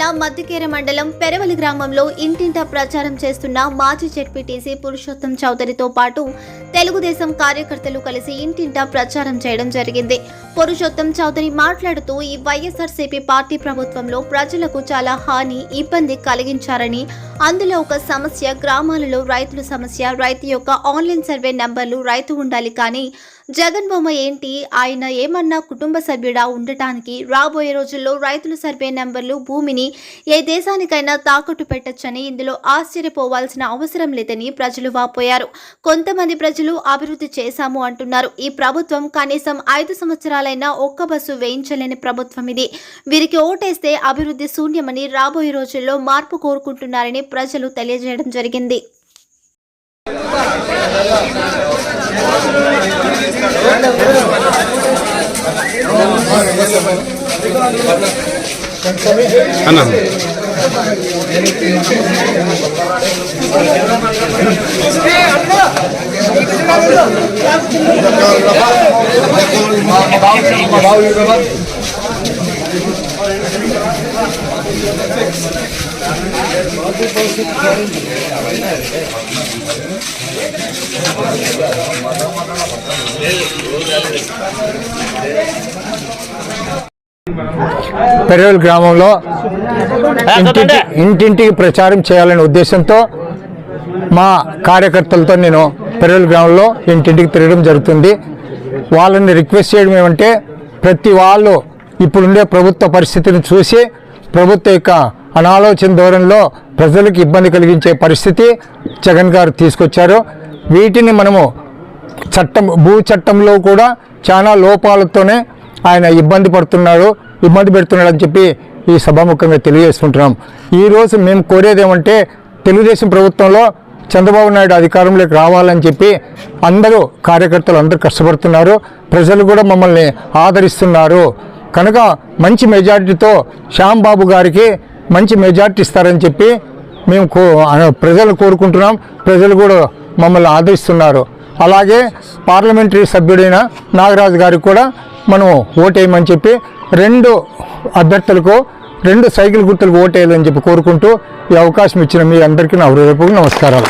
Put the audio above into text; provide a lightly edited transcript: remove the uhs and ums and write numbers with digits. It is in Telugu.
జిల్లా మద్దికేర మండలం పెరవలి గ్రామంలో ఇంటింటా ప్రచారం చేస్తున్న మాజీ జెడ్పీటీసీ పురుషోత్తం చౌదరితో పాటు తెలుగుదేశం కార్యకర్తలు కలిసి ఇంటింటా ప్రచారం చేయడం జరిగింది. పురుషోత్తం చౌదరి మాట్లాడుతూ ఈ వైఎస్ఆర్సీపీ పార్టీ ప్రభుత్వంలో ప్రజలకు చాలా హాని, ఇబ్బంది కలిగించారని, అందులో ఒక సమస్య గ్రామాలలో రైతుల సమస్య. రైతు యొక్క ఆన్లైన్ సర్వే నంబర్లు రైతు ఉండాలి, కానీ జగన్ బొమ్మ ఏంటి, ఆయన ఏమన్నా కుటుంబ సభ్యుడా ఉండటానికి? రాబోయే రోజుల్లో రైతుల సర్వే నంబర్లు భూమిని ఏ దేశానికైనా తాకట్టు పెట్టొచ్చని, ఇందులో ఆశ్చర్యపోవాల్సిన అవసరం లేదని ప్రజలు వాపోయారు. కొంతమంది ప్రజలు అభివృద్ధి చేశాము అంటున్నారు. ఈ ప్రభుత్వం కనీసం 5 సంవత్సరాలైనా ఒక్క బస్సు వేయించలేని ప్రభుత్వం ఇది. వీరికి ఓటేస్తే అభివృద్ధి శూన్యమని, రాబోయే రోజుల్లో మార్పు కోరుకుంటున్నారని ప్రజలు తెలియజేయడం జరిగింది. పెరవలి గ్రామంలో ఇంటింటికి ప్రచారం చేయాలనే ఉద్దేశంతో మా కార్యకర్తలతో నేను పెరవలి గ్రామంలో ఇంటింటికి తిరగడం జరుగుతుంది. వాళ్ళని రిక్వెస్ట్ చేయడం ఏమంటే, ప్రతి వాళ్ళు ఇప్పుడుండే ప్రభుత్వ పరిస్థితిని చూసి ప్రభుత్వ యొక్క అనాలోచన ధోరణిలో ప్రజలకు ఇబ్బంది కలిగించే పరిస్థితి జగన్ గారు తీసుకొచ్చారు. వీటిని మనము భూ చట్టంలో కూడా చాలా లోపాలతోనే ఆయన ఇబ్బంది పెడుతున్నాడు అని చెప్పి ఈ సభాముఖంగా తెలియజేసుకుంటున్నాం. ఈరోజు మేము కోరేది ఏమంటే, తెలుగుదేశం ప్రభుత్వంలో చంద్రబాబు నాయుడు అధికారంలోకి రావాలని చెప్పి అందరూ కార్యకర్తలు అందరూ కష్టపడుతున్నారు. ప్రజలు కూడా మమ్మల్ని ఆదరిస్తున్నారు కనుక మంచి మెజారిటీతో శ్యాంబాబు గారికి మంచి మెజారిటీ ఇస్తారని చెప్పి మేము ప్రజలు కోరుకుంటున్నాం. ప్రజలు కూడా మమ్మల్ని ఆదరిస్తున్నారు. అలాగే పార్లమెంటరీ సభ్యుడైన నాగరాజు గారికి కూడా మనం ఓటేయమని చెప్పి 2 అభ్యర్థులకు 2 సైకిల్ గుర్తులకు ఓటేయాలని చెప్పి కోరుకుంటూ ఈ అవకాశం ఇచ్చిన మీ అందరికీ నా హృదయపూర్వక నమస్కారాలు.